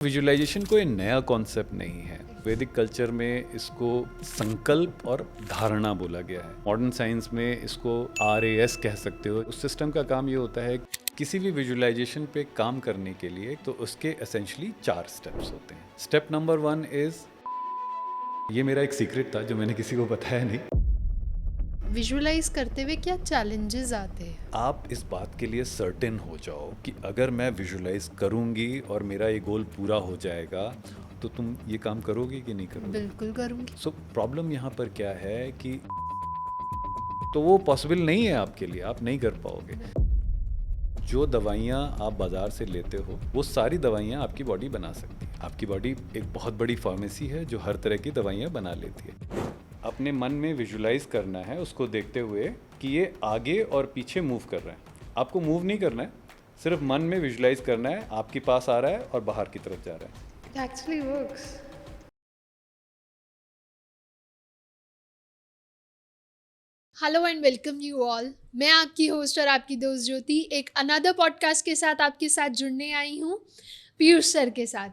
Visualisation कोई नया concept नहीं है। वैदिक कल्चर में इसको संकल्प और धारणा बोला गया है। मॉडर्न साइंस में इसको RAS कह सकते हो। उस सिस्टम का काम ये होता है किसी भी विजुअलाइजेशन पे काम करने के लिए तो उसके एसेंशियली 4 स्टेप्स होते हैं। स्टेप नंबर 1 इज, ये मेरा एक सीक्रेट था जो मैंने किसी को बताया नहीं। विजुअलाइज करते हुए क्या चैलेंजेस आते हैं? आप इस बात के लिए सर्टेन हो जाओ कि अगर मैं विजुअलाइज करूंगी और मेरा ये गोल पूरा हो जाएगा तो तुम ये काम करोगे कि नहीं करोगे। बिल्कुल करूंगी। सो प्रॉब्लम यहाँ पर क्या है कि तो वो पॉसिबल नहीं है आपके लिए, आप नहीं कर पाओगे। जो दवाइयाँ आप बाज़ार से लेते हो वो सारी दवाइयाँ आपकी बॉडी बना सकती है। आपकी बॉडी एक बहुत बड़ी फार्मेसी है जो हर तरह की दवाइयाँ बना लेती है। अपने मन में विजुलाइज करना है उसको देखते हुए कि ये आगे और पीछे मूव कर रहे हैं। आपको मूव नहीं करना है, सिर्फ मन में विजुलाइज करना है आपके पास आ रहा है और बाहर की तरफ जा रहा है। It actually works. Hello and welcome you all. मैं आपकी होस्ट और आपकी दोस्त ज्योति एक अनदर पॉडकास्ट के साथ आपके साथ जुड़ने आई हूँ, पीयूष सर के साथ।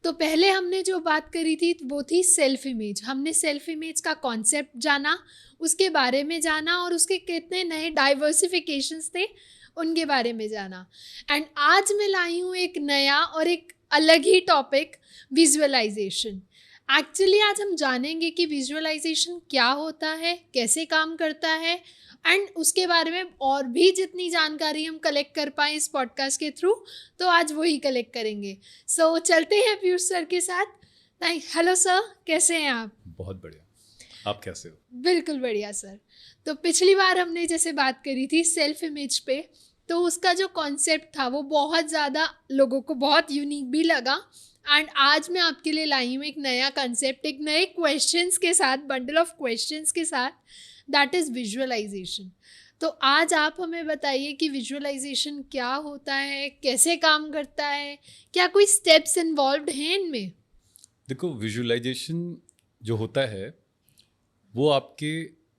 तो पहले हमने जो बात करी थी वो थी सेल्फ इमेज। हमने सेल्फ इमेज का कॉन्सेप्ट जाना, उसके बारे में जाना और उसके कितने नए डाइवर्सिफिकेशंस थे उनके बारे में जाना। एंड आज मैं लाई हूँ एक नया और एक अलग ही टॉपिक, विजुअलाइजेशन। एक्चुअली आज हम जानेंगे कि विजुअलाइजेशन क्या होता है, कैसे काम करता है एंड उसके बारे में और भी जितनी जानकारी हम कलेक्ट कर पाएँ इस पॉडकास्ट के थ्रू तो आज वही कलेक्ट करेंगे। सो चलते हैं पीयूष सर के साथ। हेलो सर, कैसे हैं आप? बहुत बढ़िया, आप कैसे हो? बिल्कुल बढ़िया सर। तो पिछली बार हमने जैसे बात करी थी सेल्फ इमेज पे, तो उसका जो कॉन्सेप्ट था वो बहुत ज़्यादा लोगों को बहुत यूनिक भी लगा। एंड आज मैं आपके लिए लाई हूँ एक नया कंसेप्ट, एक नए क्वेश्चंस के साथ, बंडल ऑफ क्वेश्चंस के साथ, दैट इज़ विजुअलाइजेशन। तो आज आप हमें बताइए कि विजुअलाइजेशन क्या होता है, कैसे काम करता है, क्या कोई स्टेप्स इन्वॉल्व्ड हैं इनमें? देखो, विजुअलाइजेशन जो होता है वो आपके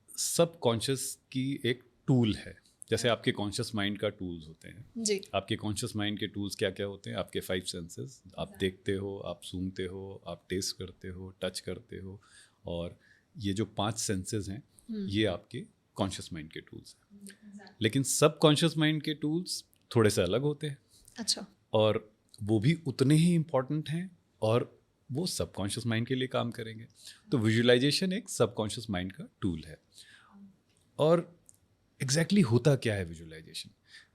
सब कॉन्शियस की एक टूल है। जैसे आपके कॉन्शियस माइंड का टूल्स होते हैं। जी। आपके कॉन्शियस माइंड के टूल्स क्या क्या होते हैं? आपके 5 सेंसेस, आप देखते हो, आप सूंघते हो, आप टेस्ट करते हो, टच करते हो, और ये जो 5 सेंसेस हैं ये आपके कॉन्शियस माइंड के टूल्स हैं। लेकिन सब कॉन्शियस माइंड के टूल्स थोड़े से अलग होते हैं अच्छा। और वो भी उतने ही इम्पॉर्टेंट हैं और वो सबकॉन्शियस माइंड के लिए काम करेंगे। तो विजुअलाइजेशन एक सबकॉन्शियस माइंड का टूल है। और एग्जैक्टली होता क्या है विजुअलाइजेशन?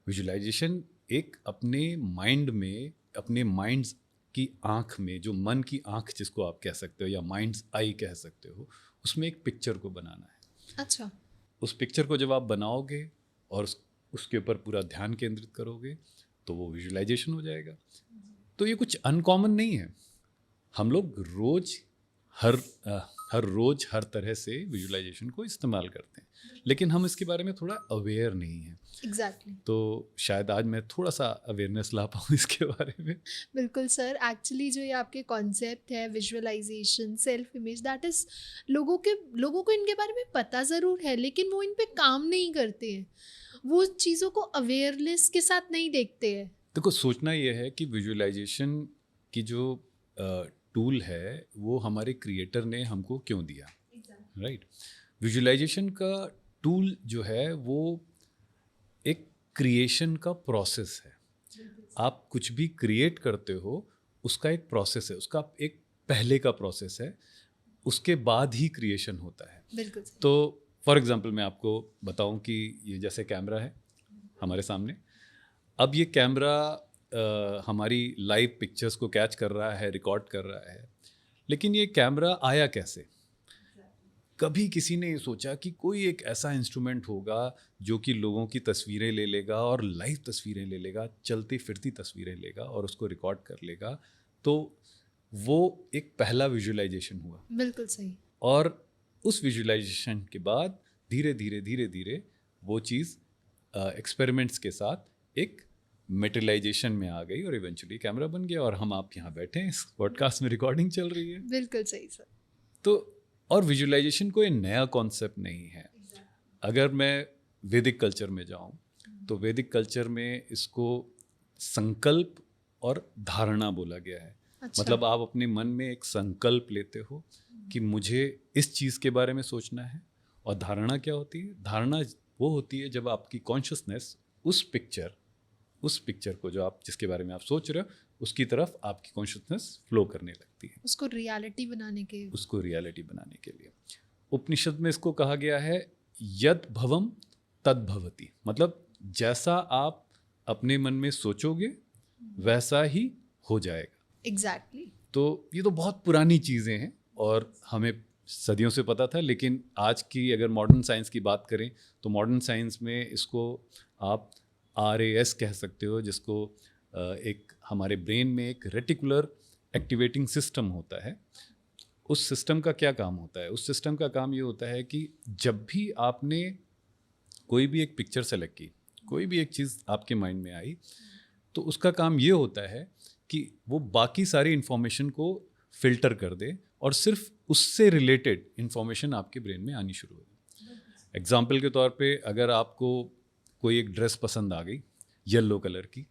विजुअलाइजेशन एक अपने माइंड में, अपने माइंड्स की आँख में, जो मन की आँख जिसको आप कह सकते हो या माइंड्स आई कह सकते हो, उसमें एक पिक्चर को बनाना है। अच्छा। उस पिक्चर को जब आप बनाओगे और उसके ऊपर पूरा ध्यान केंद्रित करोगे तो वो विजुअलाइजेशन हो जाएगा। तो ये कुछ अनकॉमन नहीं है। हम लोग रोज हर हर रोज हर तरह से विजुअलाइजेशन को इस्तेमाल करते हैं, लेकिन हम इसके बारे में थोड़ा अवेयर नहीं हैं। एग्जैक्टली। तो शायद आज मैं थोड़ा सा अवेयरनेस ला पाऊँ इसके बारे में। बिल्कुल सर। एक्चुअली जो ये आपके कॉन्सेप्ट है visualization, self image, that is लोगों को इनके बारे में पता ज़रूर है लेकिन वो इन पे काम नहीं करते हैं, वो चीज़ों को अवेयरनेस के साथ नहीं देखते हैं। देखो, सोचना यह है कि विजुअलाइजेशन की जो टूल है वो हमारे क्रिएटर ने हमको क्यों दिया, राइट? विजुअलाइजेशन का टूल जो है वो एक क्रिएशन का प्रोसेस है। आप कुछ भी क्रिएट करते हो उसका एक प्रोसेस है, उसका एक पहले का प्रोसेस है, उसके बाद ही क्रिएशन होता है। बिल्कुल। तो फॉर एग्जांपल मैं आपको बताऊं कि ये जैसे कैमरा है हमारे सामने। अब ये कैमरा हमारी लाइव पिक्चर्स को कैच कर रहा है, रिकॉर्ड कर रहा है, लेकिन ये कैमरा आया कैसे? कभी किसी ने ये सोचा कि कोई एक ऐसा इंस्ट्रूमेंट होगा जो कि लोगों की तस्वीरें ले लेगा और लाइव तस्वीरें ले लेगा, चलती फिरती तस्वीरें लेगा और उसको रिकॉर्ड कर लेगा। तो वो एक पहला विजुअलाइजेशन हुआ। बिल्कुल सही। और उस विजुअलाइजेशन के बाद धीरे धीरे धीरे धीरे वो चीज़ एक्सपेरिमेंट्स के साथ एक मेटलाइजेशन में आ गई और इवेंचुअली कैमरा बन गया और हम आप यहाँ बैठे हैं, इस पॉडकास्ट में रिकॉर्डिंग चल रही है। बिल्कुल सही सर। तो और विजुअलाइजेशन कोई नया कॉन्सेप्ट नहीं है। अगर मैं वैदिक कल्चर में जाऊँ तो वैदिक कल्चर में इसको संकल्प और धारणा बोला गया है। अच्छा। मतलब आप अपने मन में एक संकल्प लेते हो कि मुझे इस चीज़ के बारे में सोचना है। और धारणा क्या होती है? धारणा वो होती है जब आपकी कॉन्शियसनेस उस पिक्चर को जो आप जिसके बारे में आप सोच रहे हो उसकी तरफ आपकी कॉन्शियसनेस फ्लो करने लगती है, उसको रियलिटी बनाने के लिए। उपनिषद में इसको कहा गया है यद भवम तद भवति, मतलब जैसा आप अपने मन में सोचोगे वैसा ही हो जाएगा। एग्जैक्टली। तो ये तो बहुत पुरानी चीज़ें हैं और हमें सदियों से पता था, लेकिन आज की अगर मॉडर्न साइंस की बात करें तो मॉडर्न साइंस में इसको आप RAS कह सकते हो, जिसको एक हमारे ब्रेन में एक रेटिकुलर एक्टिवेटिंग सिस्टम होता है। उस सिस्टम का क्या काम होता है? उस सिस्टम का काम ये होता है कि जब भी आपने कोई भी एक पिक्चर सेलेक्ट की, कोई भी एक चीज़ आपके माइंड में आई, तो उसका काम ये होता है कि वो बाकी सारी इन्फॉर्मेशन को फिल्टर कर दे और सिर्फ उससे रिलेटेड इन्फॉर्मेशन आपके ब्रेन में आनी शुरू हो जाए। एग्जाम्पल के तौर पे अगर आपको कोई एक ड्रेस पसंद आ गई येलो कलर की,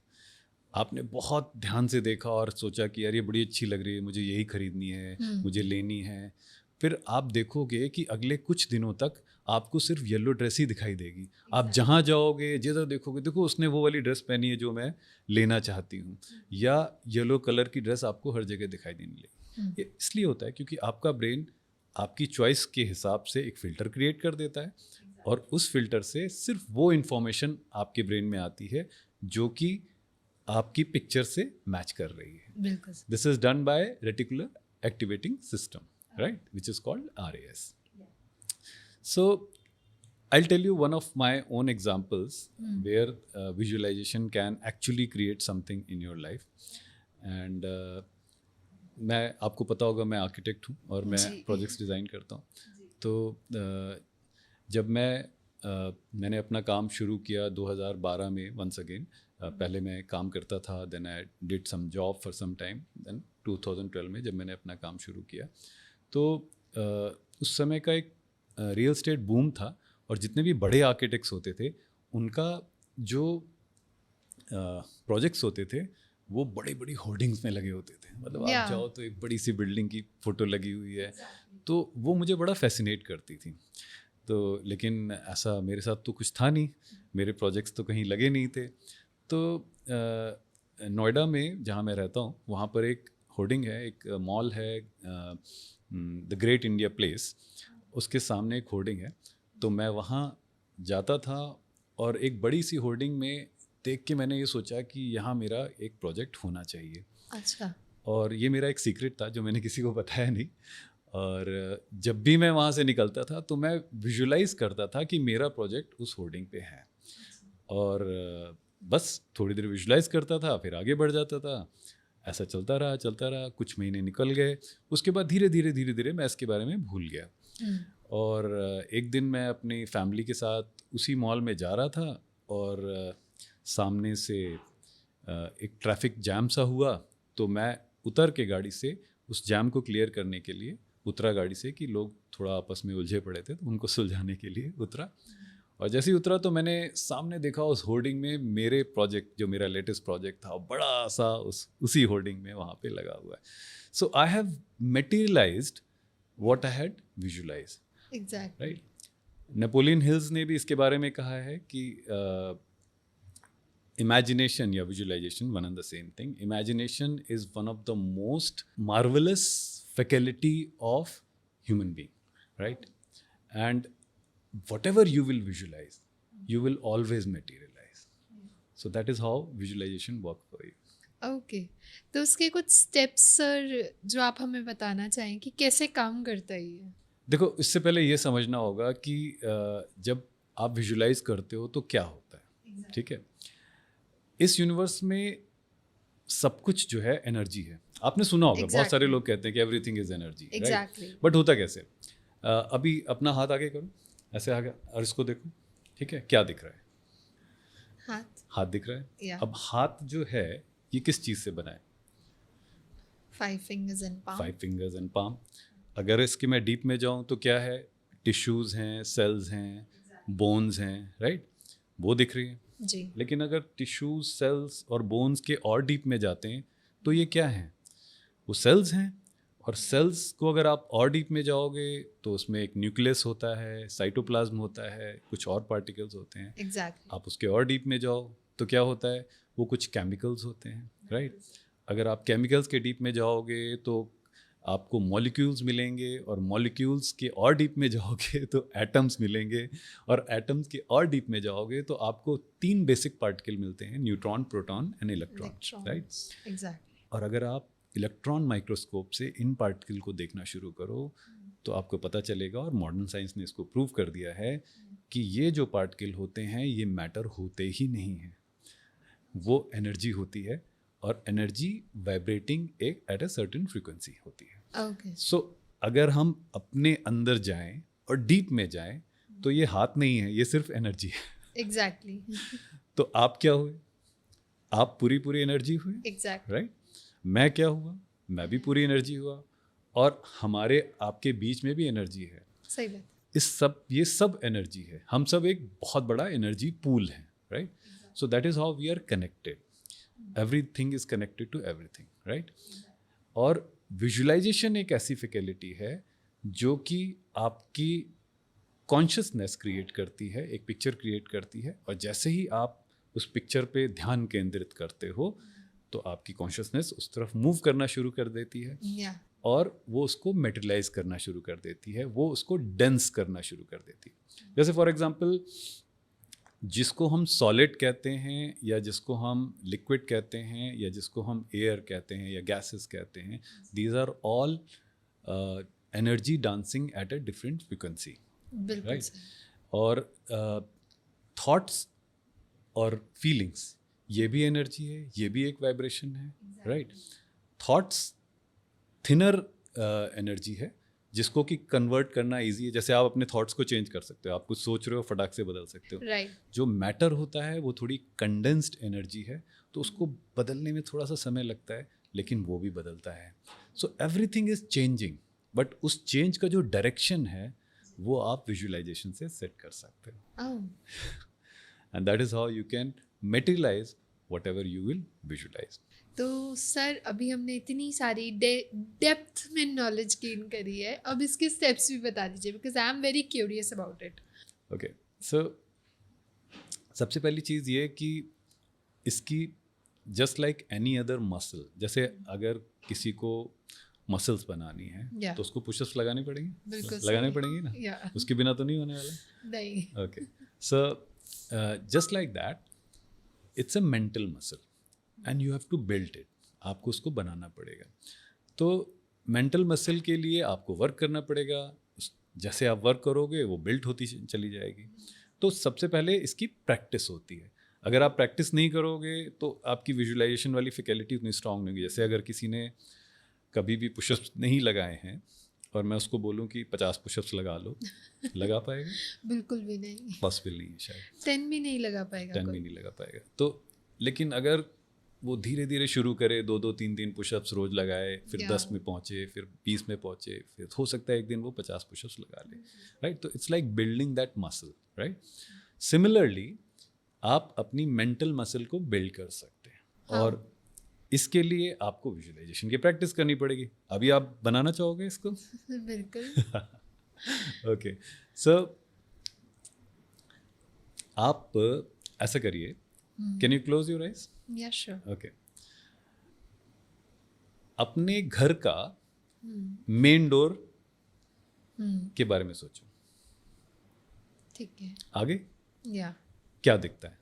आपने बहुत ध्यान से देखा और सोचा कि यार ये बड़ी अच्छी लग रही है, मुझे यही खरीदनी है, मुझे लेनी है। फिर आप देखोगे कि अगले कुछ दिनों तक आपको सिर्फ येलो ड्रेस ही दिखाई देगी। आप जहाँ जाओगे जिधर देखोगे, देखो उसने वो वाली ड्रेस पहनी है जो मैं लेना चाहती हूँ, या येलो कलर की ड्रेस आपको हर जगह दिखाई देने लगी। ये इसलिए होता है क्योंकि आपका ब्रेन आपकी चॉइस के हिसाब से एक फ़िल्टर क्रिएट कर देता है और उस फिल्टर से सिर्फ वो इन्फॉर्मेशन आपके ब्रेन में आती है जो कि आपकी पिक्चर से मैच कर रही है। बिल्कुल। This is done by reticular activating system, right, which is called RAS. So I'll tell you one of my own examples where visualization can actually create something in your life. And मैं आपको पता होगा मैं architect हूँ और मैं projects design करता हूँ। तो जब मैंने अपना काम शुरू किया 2012 में, वंस अगेन पहले मैं काम करता था, then I did some job for some time, then 2012 में जब मैंने अपना काम शुरू किया तो उस समय का एक रियल एस्टेट बूम था और जितने भी बड़े आर्किटेक्ट्स होते थे उनका जो प्रोजेक्ट्स होते थे वो बड़ी बड़ी होर्डिंग्स में लगे होते थे। मतलब आप जाओ तो एक बड़ी सी बिल्डिंग की फ़ोटो लगी हुई है, तो वो मुझे बड़ा फैसिनेट करती थी। तो लेकिन ऐसा मेरे साथ तो कुछ था नहीं, मेरे प्रोजेक्ट्स तो कहीं लगे नहीं थे। तो नोएडा में जहाँ मैं रहता हूँ वहाँ पर एक होर्डिंग है, एक मॉल है द ग्रेट इंडिया प्लेस, उसके सामने एक होर्डिंग है। तो मैं वहाँ जाता था और एक बड़ी सी होर्डिंग में देख के मैंने ये सोचा कि यहाँ मेरा एक प्रोजेक्ट होना चाहिए। अच्छा। और ये मेरा एक सीक्रेट था जो मैंने किसी को बताया नहीं। और जब भी मैं वहाँ से निकलता था तो मैं विजुलाइज करता था कि मेरा प्रोजेक्ट उस होर्डिंग पे है, और बस थोड़ी देर विजुलाइज करता था, फिर आगे बढ़ जाता था। ऐसा चलता रहा, कुछ महीने निकल गए। उसके बाद धीरे धीरे मैं इसके बारे में भूल गया। और एक दिन मैं अपनी फैमिली के साथ उसी मॉल में जा रहा था और सामने से एक ट्रैफिक जैम सा हुआ, तो मैं उतर के गाड़ी से उस जैम को क्लियर करने के लिए उतरा गाड़ी से, कि लोग थोड़ा आपस में उलझे पड़े थे तो उनको सुलझाने के लिए उतरा। और जैसे ही उतरा तो मैंने सामने देखा उस होर्डिंग में मेरे प्रोजेक्ट, जो मेरा लेटेस्ट प्रोजेक्ट था, बड़ा सा उसी होर्डिंग में वहाँ पे लगा हुआ है। So I have materialised what I had visualised, right. Napoleon Hills ने भी इसके बारे में कहा है कि imagination या visualization, one and the same thing. Imagination is one of the most marvelous faculty of human being, right? And whatever you will visualize, you will always materialize. So that is how visualization works for you. Okay, तो उसके कुछ steps sir जो आप हमें बताना चाहें कि कैसे काम करता है ये? देखो, इससे पहले ये समझना होगा कि जब आप विजुलाइज करते हो तो क्या होता है, ठीक है। इस यूनिवर्स में सब कुछ जो है एनर्जी है। आपने सुना होगा, बहुत सारे लोग कहते हैं कि everything is energy, right. But होता कैसे? अभी अपना हाथ आगे करो, ऐसे आगे, और इसको देखो, ठीक है, क्या दिख रहा है? हाथ दिख रहा है। अब हाथ जो है ये किस चीज़ से बना है? 5 fingers and palm. अगर इसके मैं डीप में जाऊँ तो क्या है? टिश्यूज़ हैं, सेल्स हैं, बोन्स हैं, राइट, वो दिख रही है जी। लेकिन अगर टिश्यूज, सेल्स और बोन्स के और डीप में जाते हैं तो ये क्या है? वो सेल्स हैं, और सेल्स को अगर आप और डीप में जाओगे तो उसमें एक न्यूक्लियस होता है, साइटोप्लाज्म होता है, कुछ और पार्टिकल्स होते हैं। एग्जैक्टली। आप उसके और डीप में जाओ तो क्या होता है, वो कुछ केमिकल्स होते हैं, राइट। अगर आप केमिकल्स के डीप में जाओगे तो आपको मॉलिक्यूल्स मिलेंगे, और मॉलिक्यूल्स के और डीप में जाओगे तो एटम्स मिलेंगे, और एटम्स के और डीप में जाओगे तो आपको 3 बेसिक पार्टिकल मिलते हैं, neutron, proton and electron, right. Exactly. और अगर आप इलेक्ट्रॉन माइक्रोस्कोप से इन पार्टिकल को देखना शुरू करो तो आपको पता चलेगा, और मॉडर्न साइंस ने इसको प्रूव कर दिया है, कि ये जो पार्टिकल होते हैं ये मैटर होते ही नहीं हैं, वो एनर्जी होती है, और एनर्जी वाइब्रेटिंग एक एट अ सर्टेन फ्रीक्वेंसी होती है। ओके। सो अगर हम अपने अंदर जाएं और डीप में जाएं तो ये हाथ नहीं है, ये सिर्फ एनर्जी है। एग्जैक्टली। तो आप क्या हुए, आप पूरी पूरी एनर्जी हुए, एग्जैक्टली। राइट। मैं क्या हुआ, मैं भी पूरी एनर्जी हुआ, और हमारे आपके बीच में भी एनर्जी है। सही बात। ये सब एनर्जी है, हम सब एक बहुत बड़ा एनर्जी पूल है, right. So that is how we are connected, everything is connected to everything, right. और विजुअलाइजेशन एक ऐसी फैकल्टी है जो कि आपकी कॉन्शियसनेस क्रिएट करती है, एक पिक्चर क्रिएट करती है, और जैसे ही आप उस पिक्चर पे ध्यान केंद्रित करते हो तो आपकी कॉन्शियसनेस उस तरफ मूव करना शुरू कर देती है, और वो उसको मेटेरियलाइज करना शुरू कर देती है, वो उसको डेंस करना शुरू कर देती है। जैसे फॉर एग्जांपल, जिसको हम सॉलिड कहते हैं, या जिसको हम लिक्विड कहते हैं, या जिसको हम एयर कहते हैं या गैसेस कहते हैं, these are all energy dancing at a different frequency, बिल्कुल राइट। सही। और थॉट्स और फीलिंग्स, ये भी एनर्जी है, ये भी एक वाइब्रेशन है, राइट। थॉट्स थिनर एनर्जी है, जिसको कि कन्वर्ट करना इजी है। जैसे आप अपने थॉट्स को चेंज कर सकते हो, आप कुछ सोच रहे हो फटाक से बदल सकते हो, राइट। जो मैटर होता है वो थोड़ी कंडेंस्ड एनर्जी है, तो उसको बदलने में थोड़ा सा समय लगता है, लेकिन वो भी बदलता है। So everything is changing, but उस चेंज का जो डायरेक्शन है वो आप विजुअलाइजेशन से सेट कर सकते हो, and that is how you can materialize whatever you will visualize. तो सर, अभी हमने इतनी सारी डेप्थ में नॉलेज गेन करी है, अब इसके स्टेप्स भी बता दीजिए, because I am very curious about it. Okay, so सबसे पहली चीज़ ये कि इसकी just like any other muscle, जैसे अगर किसी को मसल्स बनानी है Yeah. तो उसको पुशअप्स लगाने पड़ेंगे, बिल्कुल लगाने सही। पड़ेंगे ना, Yeah. उसके बिना तो नहीं होने वाला। नहीं। Okay, so just like that, it's a mental muscle and you have to build it, आपको उसको बनाना पड़ेगा। तो मेंटल मसल के लिए आपको वर्क करना पड़ेगा, जैसे आप वर्क करोगे वो बिल्ड होती चली जाएगी। तो सबसे पहले इसकी प्रैक्टिस होती है। अगर आप प्रैक्टिस नहीं करोगे तो आपकी विजुअलाइजेशन वाली फैकल्टी उतनी स्ट्रांग नहीं होगी। जैसे अगर किसी ने कभी भी पुशअप्स नहीं लगाए हैं और मैं उसको बोलूं कि 50 पुशअप्स लगा लो, लगा पाएगा? बिल्कुल भी नहीं, पॉसिबल नहीं है, शायद 10 भी नहीं लगा पाएगा, 10 भी नहीं लगा पाएगा। तो लेकिन अगर वो धीरे धीरे शुरू करे, 2-2 3-3 पुशअप्स रोज लगाए, फिर 10 में पहुंचे, फिर 20 में पहुंचे, फिर हो सकता है एक दिन वो 50 पुशअप्स लगा ले, राइट। तो it's like building that muscle, right. Similarly आप अपनी मेंटल मसल को बिल्ड कर सकते हैं, और इसके लिए आपको विजुअलाइजेशन की प्रैक्टिस करनी पड़ेगी। अभी आप बनाना चाहोगे इसको? बिल्कुल। ओके, सो आप ऐसा करिए, can you close your eyes? या श्योर। ओके, अपने घर का मेन डोर के बारे में सोचो। ठीक है। आगे या क्या दिखता है?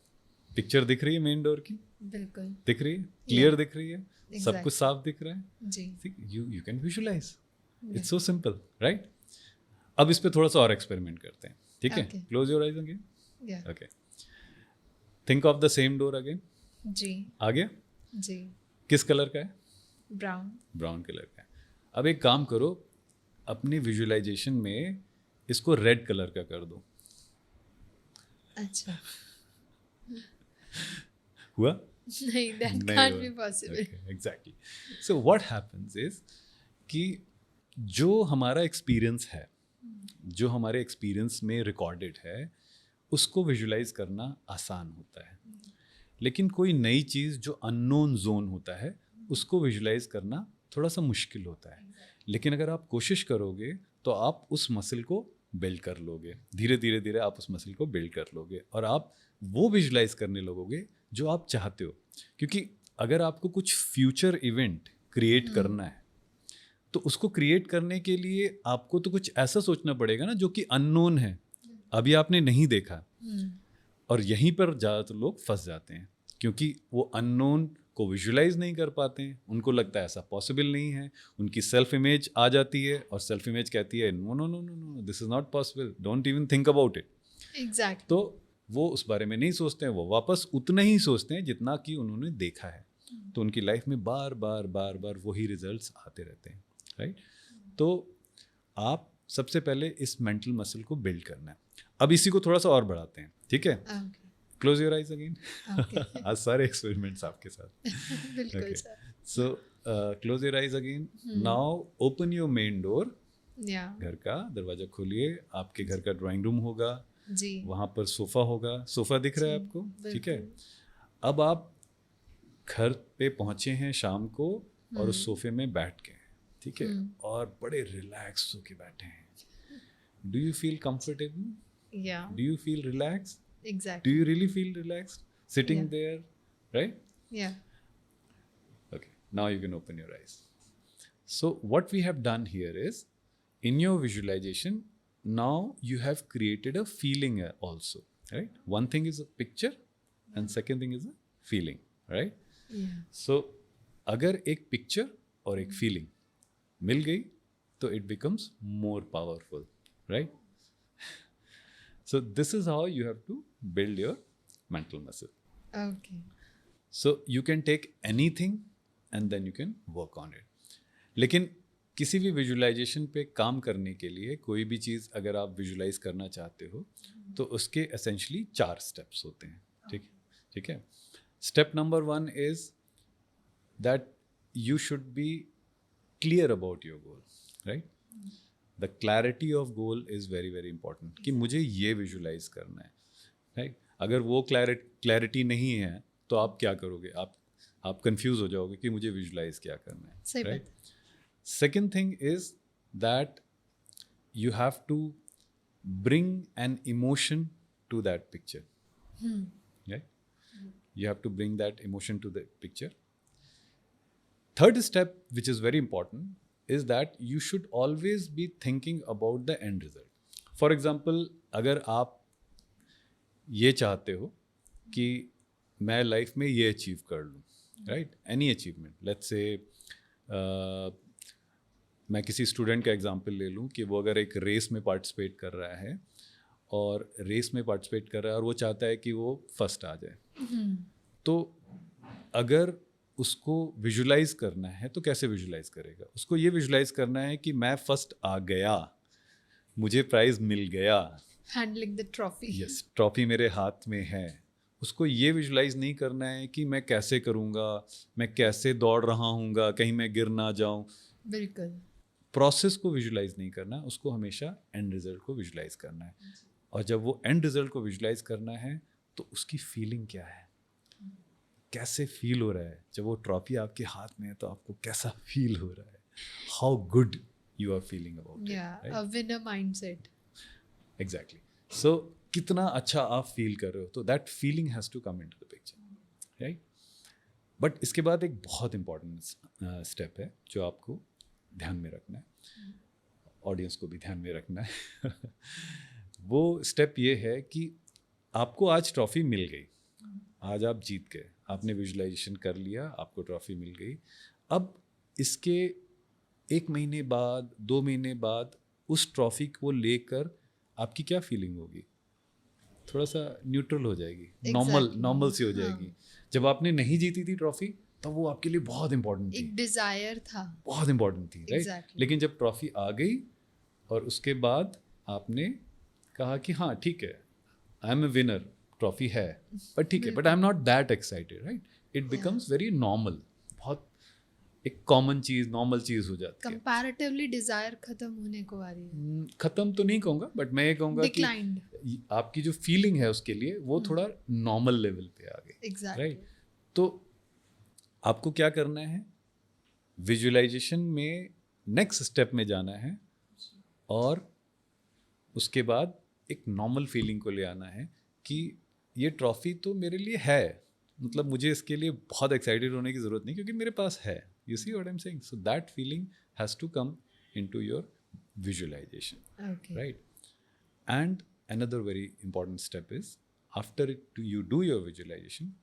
पिक्चर दिख रही है मेन डोर की? बिल्कुल। दिख रही है, क्लियर दिख रही है, सब Exactly. कुछ साफ दिख रहा है। जी। You can visualise, it's so simple, right. अब इस पे थोड़ा सा और एक्सपेरिमेंट करते हैं, ठीक है? Okay. Close your eyes again. या okay, think of the same door again. जी। आ गया? जी। किस कलर का है? ब्राउन। ब्राउन कलर का है। अब एक काम करो, अपनी विजुअलाइजेशन में इसको रेड कलर का कर दो। अच्छा। हुआ? नहीं, दैट नहीं कांट हुआ। Be possible. Okay, exactly. So what happens is कि जो हमारा एक्सपीरियंस है, जो हमारे एक्सपीरियंस में रिकॉर्डेड है, उसको विजुलाइज करना आसान होता है। लेकिन कोई नई चीज़ जो अननोन जोन होता है, उसको विजुलाइज करना थोड़ा सा मुश्किल होता है, लेकिन अगर आप कोशिश करोगे तो आप उस मसल को बिल्ड कर लोगे, धीरे धीरे धीरे आप उस मसल को बिल्ड कर लोगे और आप वो विजुलाइज करने लगोगे जो आप चाहते हो। क्योंकि अगर आपको कुछ फ्यूचर इवेंट क्रिएट करना है तो उसको क्रिएट करने के लिए आपको तो कुछ ऐसा सोचना पड़ेगा ना जो कि अननोन है, अभी आपने नहीं देखा। और यहीं पर ज़्यादातर लोग फंस जाते हैं क्योंकि वो अननोन को विजुलाइज नहीं कर पाते हैं, उनको लगता है ऐसा पॉसिबल नहीं है, उनकी सेल्फ इमेज आ जाती है और सेल्फ इमेज कहती है no no no no no, this is not possible, don't even think about it. Exactly. तो वो उस बारे में नहीं सोचते हैं, वो वापस उतना ही सोचते हैं जितना कि उन्होंने देखा है। तो उनकी लाइफ में बार बार बार बार वही रिजल्ट्स आते रहते हैं, राइट। तो आप सबसे पहले इस मेंटल मसल को बिल्ड करना है। अब इसी को थोड़ा सा और बढ़ाते हैं, ठीक है। Close your eyes again. आज सारे एक्सपेरिमेंट्स आपके साथ। बिल्कुल sir. So close your eyes again. Now open your main door. घर का दरवाजा खोलिए। आपके घर का ड्राइंग रूम होगा जी, वहाँ पर सोफा होगा, सोफा दिख रहा है आपको, ठीक है। अब आप घर पे पहुँचे हैं शाम को और उस सोफे में बैठ के, ठीक है, और बड़े रिलैक्स होके बैठे हैं। Do you feel comfortable? Yeah, Do you feel relaxed? exactly. Do you really feel relaxed sitting Yeah. there, right? Yeah. Okay, now you can open your eyes. So what we have done here is, in your visualization, now you have created a feeling also, right? One thing is a picture and second thing is a feeling, right? Yeah. So अगर एक picture और एक feeling मिल गई तो it becomes more powerful, right? So this is how you have to build your mental muscle. Okay. So you can take anything and then you can work on it. लेकिन किसी भी visualisation पे काम करने के लिए कोई भी चीज़ अगर आप विजुलाइज करना चाहते हो तो उसके एसेंशली 4 स्टेप्स होते हैं, ठीक है। Step number 1 is that you should be clear about your goal, right. The clarity of goal is very very important कि मुझे ये विजुलाइज करना है, राइट। अगर वो क्लैरिटी नहीं है तो आप क्या करोगे, आप कंफ्यूज हो जाओगे कि मुझे विजुलाइज क्या करना है, right. Second thing is that you have to bring an emotion to that picture, right. You have to bring that emotion to the picture. Third step, which is very important, is that you should always be thinking about the end result. For example, अगर आप ये चाहते हो कि मैं life में ये achieve कर लूँ, right, any achievement, let's say मैं किसी स्टूडेंट का एग्जांपल ले लूँ कि वो अगर एक रेस में पार्टिसिपेट कर रहा है और रेस में पार्टिसिपेट कर रहा है और वो चाहता है कि वो फर्स्ट आ जाए, तो अगर उसको विजुलाइज करना है तो कैसे विजुलाइज करेगा? उसको ये विजुलाइज करना है कि मैं फर्स्ट आ गया, मुझे प्राइज मिल गया, handling the trophy, yes, trophy मेरे हाथ में है। उसको ये विजुलाइज नहीं करना है कि मैं कैसे करूँगा, मैं कैसे दौड़ रहा हूँगा, कहीं मैं गिर ना जाऊँ। बिल्कुल। प्रोसेस को विजुलाइज नहीं करना, उसको हमेशा एंड रिजल्ट को विजुलाइज करना है। और जब वो एंड रिजल्ट को विजुलाइज करना है तो उसकी फीलिंग क्या है, कैसे फील हो रहा है जब वो ट्रॉफी आपके हाथ में है, तो आपको कैसा फील हो रहा है, how good you are feeling about it, a winner mindset. Exactly. So कितना अच्छा आप फील कर रहे हो, तो that feeling has to come into the picture, right. But इसके बाद एक बहुत इंपॉर्टेंट स्टेप है जो आपको ध्यान में रखना है, ऑडियंस को भी ध्यान में रखना है। वो स्टेप ये है कि आपको आज ट्रॉफी मिल गई, आज आप जीत गए, आपने विजुलाइजेशन कर लिया, आपको ट्रॉफी मिल गई। अब इसके 1 महीने बाद, 2 महीने बाद उस ट्रॉफी को लेकर आपकी क्या फीलिंग होगी? थोड़ा सा न्यूट्रल हो जाएगी, नॉर्मल सी हो जाएगी। जब आपने नहीं जीती थी ट्रॉफी तब वो आपके लिए बहुत इंपॉर्टेंट थी, एक डिजायर था, बहुत इंपॉर्टेंट थी, राइट। लेकिन जब ट्रॉफी आ गई और उसके बाद आपने कहा कि हाँ ठीक है, I am a winner, trophy है, पर ठीक है, but I am not that excited, right. It becomes very normal, बहुत एक कॉमन चीज़, नॉर्मल चीज़ हो जाती है। कंपैरेटिवली डिजायर खत्म होने को आ रही है। खत्म तो नहीं कहूँगा, बट मैं ये कहूँगा कि आपकी जो फीलिंग है उसके लिए वो थोड़ा नॉर्मल लेवल पे आ गई, एग्जैक्टली, राइट। तो आपको क्या करना है, विजुअलाइजेशन में नेक्स्ट स्टेप में जाना है और उसके बाद एक नॉर्मल फीलिंग को ले आना है कि ये ट्रॉफी तो मेरे लिए है, मतलब मुझे इसके लिए बहुत एक्साइटेड होने की ज़रूरत नहीं क्योंकि मेरे पास है. You see what I am saying? So that feeling has to come into your visualization. Okay. Right? And another very important step is after you do your visualization,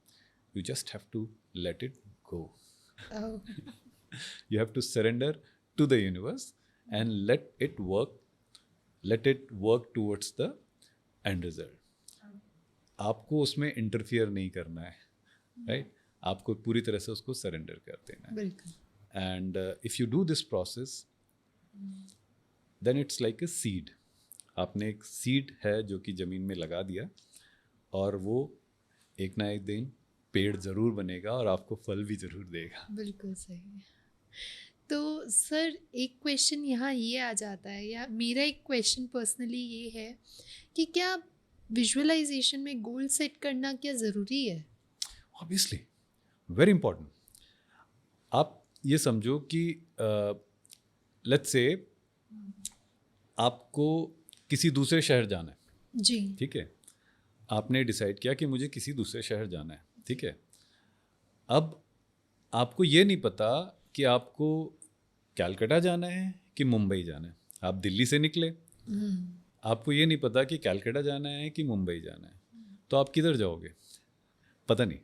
you just have to let it go. Oh. You have to surrender to the universe and let it work towards the end result. आपको उसमें interfere नहीं करना है, right? आपको पूरी तरह से उसको सरेंडर कर देना है. बिल्कुल. And if you do this process then it's like a seed. आपने एक सीड है जो कि ज़मीन में लगा दिया और वो एक ना एक दिन पेड़ ज़रूर बनेगा और आपको फल भी ज़रूर देगा. बिल्कुल सही. तो सर एक क्वेश्चन यहाँ ये आ जाता है, या मेरा एक क्वेश्चन पर्सनली ये है कि क्या विजुअलाइजेशन में गोल सेट करना क्या ज़रूरी है? Obviously very important. आप ये समझो कि लेट्स से आपको किसी दूसरे शहर जाना है. जी. ठीक है, आपने डिसाइड किया कि मुझे किसी दूसरे शहर जाना है. ठीक है, अब आपको ये नहीं पता कि आपको कलकत्ता जाना है कि मुंबई जाना है. आप दिल्ली से निकले, आपको ये नहीं पता कि कलकत्ता जाना है कि मुंबई जाना है, तो आप किधर जाओगे? पता नहीं,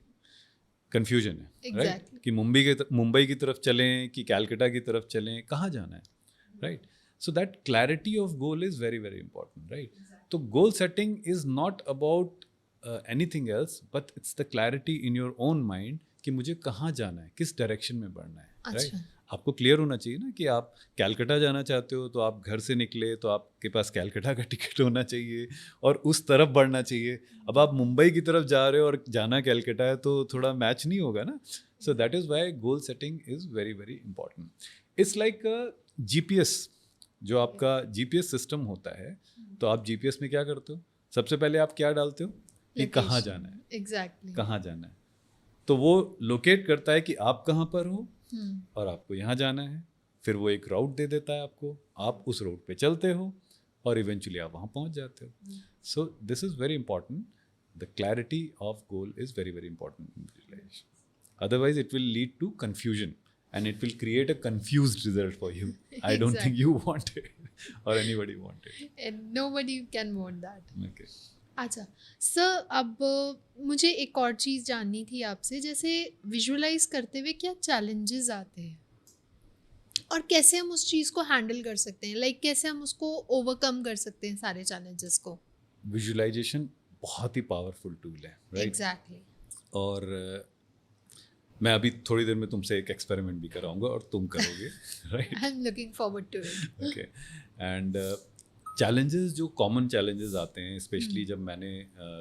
कन्फ्यूजन है. Exactly. राइट? कि मुंबई की तरफ चलें कि कलकत्ता की तरफ चलें, कहाँ जाना है, right? So that clarity of goal is very, very important, right? So goal setting is not about anything else, but it's the clarity in your own mind कि मुझे कहाँ जाना है, किस डायरेक्शन में बढ़ना है, अच्छा. right? आपको क्लियर होना चाहिए ना कि आप कलकत्ता जाना चाहते हो, तो आप घर से निकले तो आपके पास कलकत्ता का टिकट होना चाहिए और उस तरफ बढ़ना चाहिए. अब आप मुंबई की तरफ जा रहे हो और जाना कलकत्ता है तो थोड़ा मैच नहीं होगा ना. So that is why goal setting is very very important. It's like GPS. जो आपका GPS सिस्टम होता है, तो आप GPS में क्या करते हो? सबसे पहले आप क्या डालते हो कि कहाँ जाना है. एग्जैक्टली. कहाँ जाना है, तो वो लोकेट करता है कि आप कहाँ पर हो और आपको यहाँ जाना है. फिर वो एक राउट दे देता है आपको, आप उस राउट पे चलते हो और इवेंचुअली आप वहाँ पहुँच जाते हो. So this is very important. The clarity of goal is very very important in visualization. Otherwise, it will lead to confusion and it will create a confused result for you. I don't think you want it or anybody want it. And nobody can want that. Okay. अच्छा sir, अब मुझे एक और चीज़ जाननी थी आपसे, जैसे visualise करते हुए क्या चैलेंजेस आते हैं और कैसे हम उस चीज़ को हैंडल कर सकते हैं, लाइक कैसे हम उसको ओवरकम कर सकते हैं सारे चैलेंजेस को? विजुअलाइजेशन बहुत ही पावरफुल टूल है, राइट? एग्जैक्टली. और मैं अभी थोड़ी देर में तुमसे एक एक्सपेरिमेंट भी कराऊंगा और तुम करोगे, right? I am looking forward to it. Okay. And challenges, जो कॉमन चैलेंजेस आते हैं, स्पेशली जब मैंने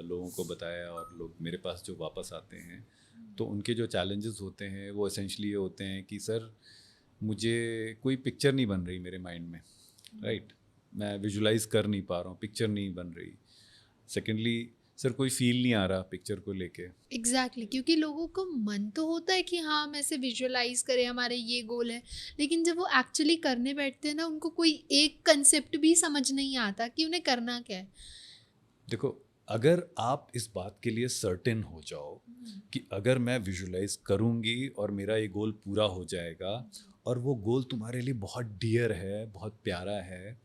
लोगों को बताया और लोग मेरे पास जो वापस आते हैं, तो उनके जो चैलेंजेस होते हैं वो एसेंशली ये होते हैं कि सर मुझे कोई पिक्चर नहीं बन रही मेरे माइंड में, राइट? मैं विजुलाइज कर नहीं पा रहा हूँ, पिक्चर नहीं बन रही. सेकेंडली सर कोई फील नहीं आ रहा पिक्चर को लेके. एग्जैक्टली, क्योंकि लोगों को मन तो होता है कि हाँ हम ऐसे विजुअलाइज करें, हमारे ये गोल है, लेकिन जब वो एक्चुअली करने बैठते हैं ना, उनको कोई एक कंसेप्ट भी समझ नहीं आता कि उन्हें करना क्या है. देखो, अगर आप इस बात के लिए सर्टेन हो जाओ कि अगर मैं विजुअलाइज करूँगी और मेरा ये गोल पूरा हो जाएगा और वो गोल तुम्हारे लिए बहुत डियर है, बहुत प्यारा है,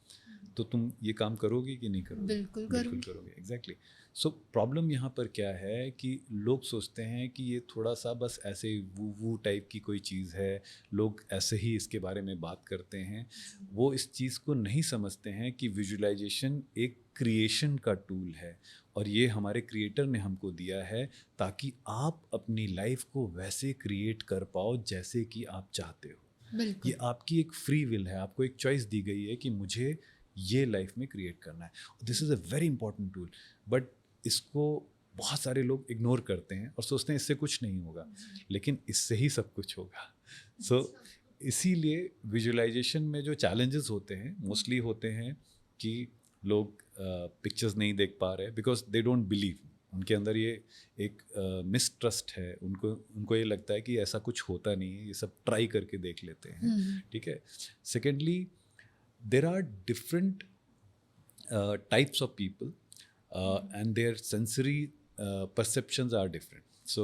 तो तुम ये काम करोगे कि नहीं करोगे? बिल्कुल करोगे. एग्जैक्टली. सो प्रॉब्लम यहाँ पर क्या है कि लोग सोचते हैं कि ये थोड़ा सा बस ऐसे वू टाइप की कोई चीज़ है, लोग ऐसे ही इसके बारे में बात करते हैं. वो इस चीज़ को नहीं समझते हैं कि विजुअलाइजेशन एक क्रिएशन का टूल है और ये हमारे क्रिएटर ने हमको दिया है ताकि आप अपनी लाइफ को वैसे क्रिएट कर पाओ जैसे कि आप चाहते हो. बिल्कुल. ये आपकी एक फ्री विल है, आपको एक चॉइस दी गई है कि मुझे ये लाइफ में क्रिएट करना है. This is a very important tool, but इसको बहुत सारे लोग इग्नोर करते हैं और सोचते हैं इससे कुछ नहीं होगा, लेकिन इससे ही सब कुछ होगा. सो इसीलिए विजुअलाइजेशन में जो चैलेंजेस होते हैं मोस्टली होते हैं कि लोग पिक्चर्स नहीं देख पा रहे बिकॉज दे डोंट बिलीव. उनके अंदर ये एक मिसट्रस्ट है, उनको ये लगता है कि ऐसा कुछ होता नहीं है, ये सब ट्राई करके देख लेते हैं, ठीक है। Secondly, there are different types of people and their sensory perceptions are different. So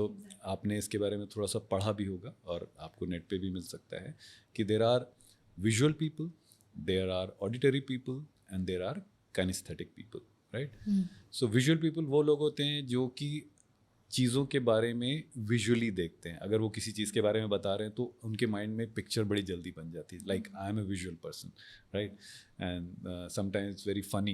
आपने इसके बारे में थोड़ा सा पढ़ा भी होगा और आपको नेट पे भी मिल सकता है कि there are visual people, there are auditory people and there are kinesthetic people, right? So visual people वो लोग होते हैं जो कि चीज़ों के बारे में विजुअली देखते हैं। अगर वो किसी चीज़ के बारे में बता रहे हैं तो उनके माइंड में पिक्चर बड़ी जल्दी बन जाती है, like I am a visual person, right. And sometimes it's very funny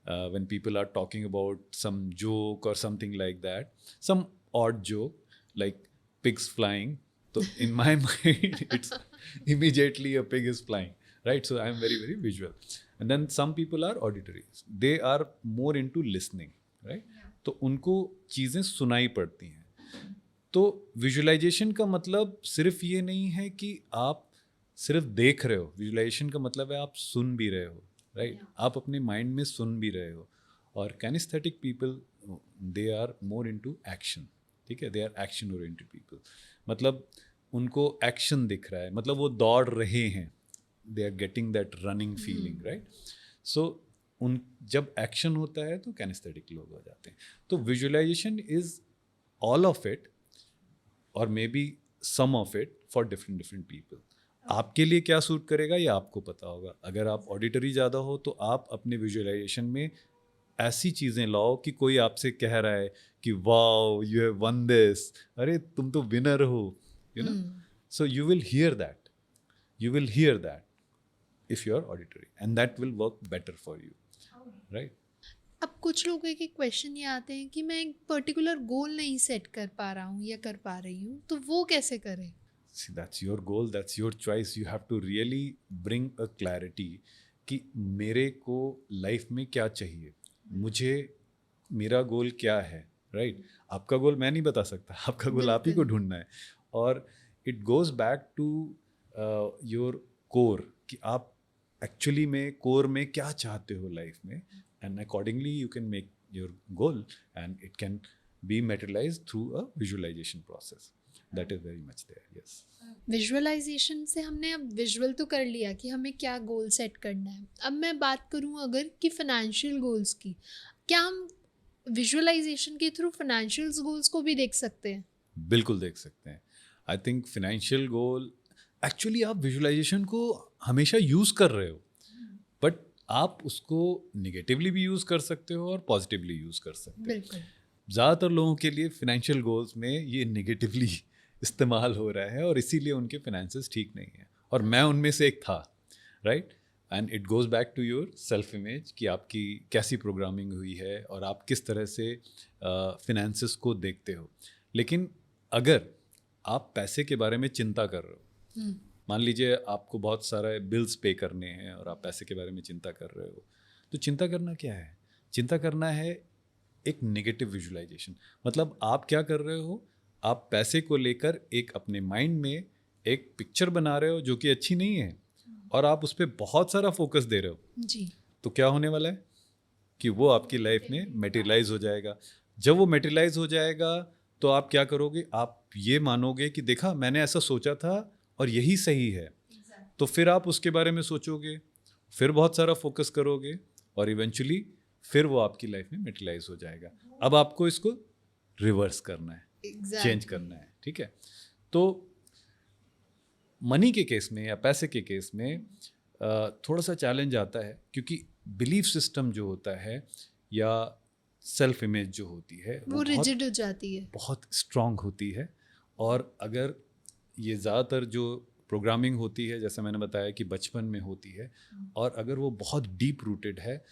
when people are talking about some joke or something like that, some odd joke like pigs flying, तो in my mind it's immediately a pig is flying, right? So I am very very visual. And then some people are auditory, they are more into listening, right? तो उनको चीज़ें सुनाई पड़ती हैं। तो visualisation का मतलब सिर्फ ये नहीं है कि आप सिर्फ देख रहे हो, विजुअलाइजेशन का मतलब है आप सुन भी रहे हो, राइट? आप अपने माइंड में सुन भी रहे हो। और kinaesthetic people they are more into action, ठीक है, they are action oriented people, मतलब उनको एक्शन दिख रहा है, मतलब वो दौड़ रहे हैं, they are getting that running feeling, right? So उन जब एक्शन होता है तो कैनिस्थेटिक लोग हो जाते हैं। तो visualisation is all of it or maybe some of it for different people. आपके लिए क्या सूट करेगा ये आपको पता होगा। अगर आप ऑडिटरी ज़्यादा हो तो आप अपने विजुअलाइजेशन में ऐसी चीज़ें लाओ कि कोई आपसे कह रहा है कि wow you have one this, अरे तुम तो विनर हो, you know. So you will hear that if you are auditory, and that will work better for you, right? अब कुछ लोगों के क्वेश्चन ये आते हैं कि मैं एक पर्टिकुलर गोल नहीं सेट कर पा रहा हूँ या कर पा रही हूँ, तो वो कैसे करें? See, that's your goal, that's your choice. You have to really bring a clarity कि मेरे को लाइफ में क्या चाहिए, मुझे मेरा गोल क्या है, राइट? आपका गोल मैं नहीं बता सकता, आपका गोल आप ही को ढूंढना है। और it goes back to your core कि आप एक्चुअली में कोर में क्या चाहते हो लाइफ में, and accordingly you can make your goal and it can be materialised through a visualisation process. That is very much there, yes. Visualisation से हमने अब विजुअल तो कर लिया कि हमें क्या गोल सेट करना है। अब मैं बात करूं अगर कि फाइनेंशियल गोल्स की, क्या हम विजुअलाइजेशन के थ्रू फाइनेंशियल गोल्स को भी देख सकते हैं? बिल्कुल देख सकते हैं। I think financial goal, actually आप विजुअलाइजेशन को हमेशा यूज़ कर रहे हो, बट आप उसको निगेटिवली भी यूज़ कर सकते हो और पॉजिटिवली यूज़ कर सकते हो। बिल्कुल। ज़्यादातर लोगों के लिए फाइनेंशियल गोल्स में ये निगेटिवली इस्तेमाल हो रहा है और इसीलिए उनके फाइनेंसेस ठीक नहीं है, और मैं उनमें से एक था, right? And it goes back to your self image कि आपकी कैसी प्रोग्रामिंग हुई है और आप किस तरह से फाइनेंसेस को देखते हो। लेकिन अगर आप पैसे के बारे में चिंता कर रहे हो, मान लीजिए आपको बहुत सारे बिल्स पे करने हैं और आप पैसे के बारे में चिंता कर रहे हो, तो चिंता करना क्या है? चिंता करना है एक नेगेटिव विजुअलाइजेशन। मतलब आप क्या कर रहे हो, आप पैसे को लेकर एक अपने माइंड में एक पिक्चर बना रहे हो जो कि अच्छी नहीं है, और आप उस पर बहुत सारा फोकस दे रहे हो जी। तो क्या होने वाला है कि वो आपकी लाइफ में मेटेरियलाइज हो जाएगा। जब वो मेटेरियलाइज हो जाएगा तो आप क्या करोगे, आप ये मानोगे कि देखा मैंने ऐसा सोचा था और यही सही है। तो फिर आप उसके बारे में सोचोगे, फिर बहुत सारा फोकस करोगे और इवेंचुअली फिर वो आपकी लाइफ में मेटेरियलाइज हो जाएगा। अब आपको इसको रिवर्स करना है, चेंज करना है, ठीक है? तो मनी के केस में या पैसे के केस में थोड़ा सा चैलेंज आता है, क्योंकि बिलीफ सिस्टम जो होता है या सेल्फ इमेज जो होती है वो रिजिड हो जाती है, बहुत स्ट्रांग होती है। और अगर ये ज़्यादातर जो प्रोग्रामिंग होती है, जैसे मैंने बताया कि बचपन में होती है, और अगर वो बहुत डीप रूटेड है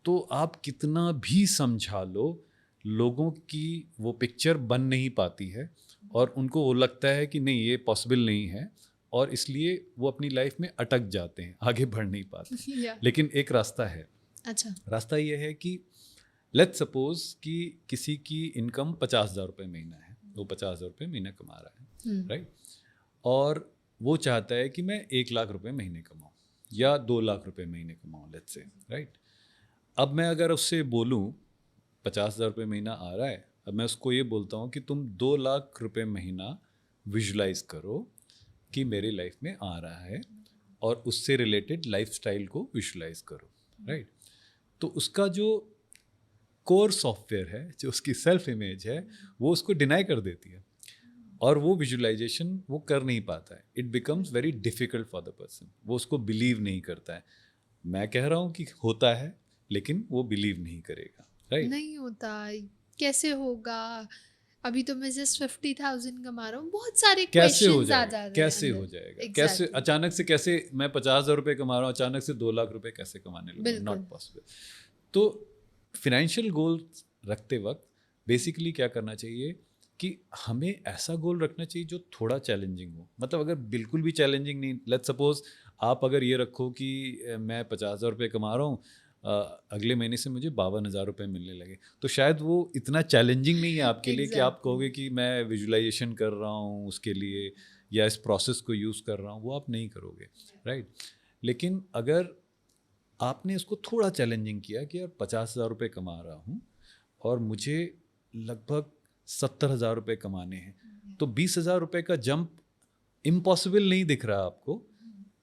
तो आप कितना भी समझा लो, लोगों की वो पिक्चर बन नहीं पाती है और उनको वो लगता है कि नहीं ये पॉसिबल नहीं है, और इसलिए वो अपनी लाइफ में अटक जाते हैं, आगे बढ़ नहीं पाते। लेकिन एक रास्ता है। अच्छा। रास्ता ये है कि लेट्स सपोज कि किसी की इनकम 50,000 रुपये महीना है, वो 50,000 रुपये महीना कमा रहा है, राइट? और वो चाहता है कि मैं 1 लाख रुपये महीने कमाऊँ या 2 लाख रुपये महीने कमाऊँ, लेट्स से, राइट? अब मैं अगर उससे बोलूँ 50,000 रुपये महीना आ रहा है, अब मैं उसको ये बोलता हूँ कि तुम 2 लाख रुपए महीना विजुलाइज करो कि मेरी लाइफ में आ रहा है, और उससे रिलेटेड लाइफस्टाइल को विजुलाइज करो, राइट। तो उसका जो कोर सॉफ्टवेयर है, जो उसकी सेल्फ इमेज है, वो उसको डिनाई कर देती है, और वो विजुलाइजेशन वो कर नहीं पाता है। It becomes very difficult for the person, वो उसको बिलीव नहीं करता है। मैं कह रहा हूँ कि होता है, लेकिन वो बिलीव नहीं करेगा, राइट। नहीं होता, कैसे होगा, अभी तो मैं जस्ट 50,000 कमा रहा हूँ, बहुत सारे कैसे हो क्वेश्चंस आ जाएगा, जाते हैं कैसे अंदर। हो जाएगा, Exactly. कैसे अचानक से, कैसे मैं 50,000 रुपये कमा रहा हूँ, अचानक से 2 लाख रुपए कैसे कमाने लगा, बिल्कुल। Not possible. तो फिनेंशियल गोल रखते वक्त बेसिकली क्या करना चाहिए कि हमें ऐसा गोल रखना चाहिए जो थोड़ा चैलेंजिंग हो। मतलब अगर बिल्कुल भी चैलेंजिंग नहीं, लेट्स सपोज आप अगर ये रखो कि मैं 50,000 रुपये कमा रहा हूँ, अगले महीने से मुझे 52,000 रुपये मिलने लगे, तो शायद वो इतना चैलेंजिंग नहीं है आपके लिए कि आप Exactly. कहोगे कि मैं विजुलाइजेशन कर रहा हूँ उसके लिए, या इस प्रोसेस को यूज़ कर रहा हूँ, वो आप नहीं करोगे, राइट। लेकिन अगर आपने इसको थोड़ा चैलेंजिंग किया कि यार 50,000 रुपये कमा रहा हूँ और मुझे लगभग 70,000 रुपये कमाने हैं, तो 20,000 रुपये का जंप इम्पॉसिबल नहीं दिख रहा आपको,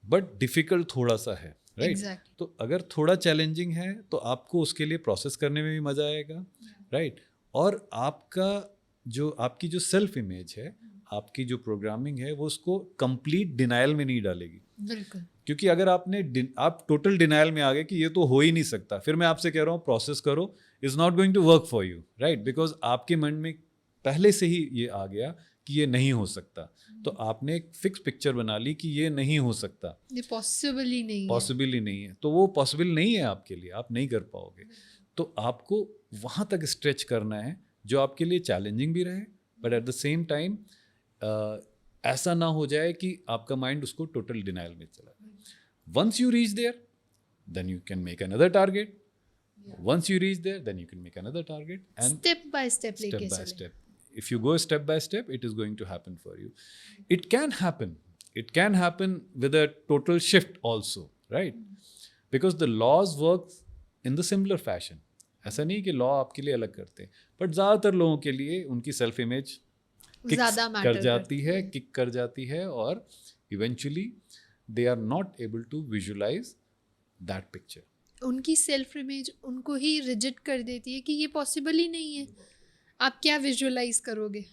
बट डिफ़िकल्ट थोड़ा सा है, राइट। Exactly. तो अगर थोड़ा चैलेंजिंग है तो आपको उसके लिए प्रोसेस करने में भी मज़ा आएगा, राइट। और आपकी जो सेल्फ इमेज है, आपकी जो प्रोग्रामिंग है, वो उसको कंप्लीट डिनायल में नहीं डालेगी। बिल्कुल। क्योंकि अगर आप टोटल डिनायल में आ गए कि ये तो हो ही नहीं सकता, फिर मैं आपसे कह रहा हूँ प्रोसेस करो, is not going to work for you, right. Because आपके मन में पहले से ही ये आ गया कि ये नहीं हो सकता, तो आपने एक फिक्स पिक्चर बना ली कि ये नहीं हो सकता, ये पॉसिबल ही नहीं है। पॉसिबल ही नहीं है, तो वो पॉसिबल नहीं है आपके लिए, आप नहीं कर पाओगे। तो आपको वहाँ तक स्ट्रेच करना है जो आपके लिए चैलेंजिंग भी रहे, but at the same time ऐसा ना हो जाए कि आपका माइंड उसको टोटल डिनायल में चला जाए। Once you reach there, then you can make another target. Once you reach there, then you can make another target. And step by step step लेके by चले। step. If you go step by step, it is going to happen for you. It can happen. It can happen with a total shift also, right? Because the laws work in the similar fashion. ऐसा नहीं कि law आपके लिए अलग करते हैं, but ज़्यादातर लोगों के लिए उनकी सेल्फ इमेज ज़्यादा मैटर कर जाती है, किक कर जाती है, और eventually they are not able to visualize that picture. उनकी सेल्फ इमेज उनको ही रिजिड कर देती है कि ये पॉसिबल ही नहीं है, आप क्या विजुअलाइज करोगे।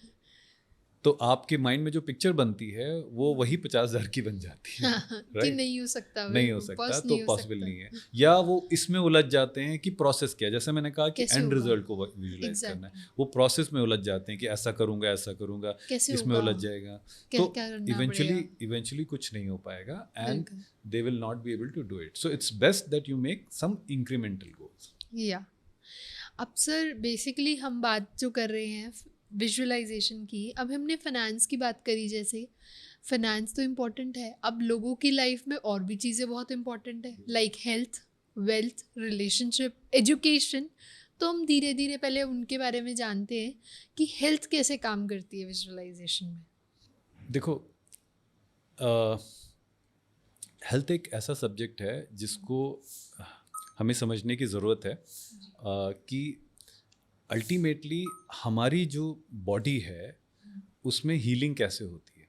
तो आपके माइंड में जो पिक्चर बनती है वो वही 50,000 की बन जाती है, कि right? नहीं हो सकता, नहीं हो सकता, तो पॉसिबल नहीं है, या वो इसमें उलझ जाते हैं कि प्रोसेस क्या, जैसे मैंने कहा कि कैसे एंड होगा? रिजल्ट को विजुलाइज Exactly. करना है, वो प्रोसेस में उलझ जाते हैं कि ऐसा करूंगा, ऐसा करूंगा, कैसे इसमें होगा? उलझ जाएगा, क्या तो करना इवेंचुअली कुछ नहीं हो पाएगा, एंड बिल्कुल। They will not be able to do it. So it's best that you make some incremental goals. या अब सर बेसिकली हम बात जो कर रहे हैं विजुअलाइजेशन की, अब हमने फाइनेंस की बात करी, जैसे फाइनेंस तो इम्पोर्टेंट है, अब लोगों की लाइफ में और भी चीज़ें बहुत इम्पोर्टेंट है, like health, wealth, relationship, education. तो हम धीरे धीरे पहले उनके बारे में जानते हैं कि हेल्थ कैसे काम करती है विजुअलाइजेशन में। देखो, हेल्थ एक ऐसा सब्जेक्ट है जिसको हमें समझने की ज़रूरत है, कि अल्टीमेटली हमारी जो बॉडी है उसमें हीलिंग कैसे होती है।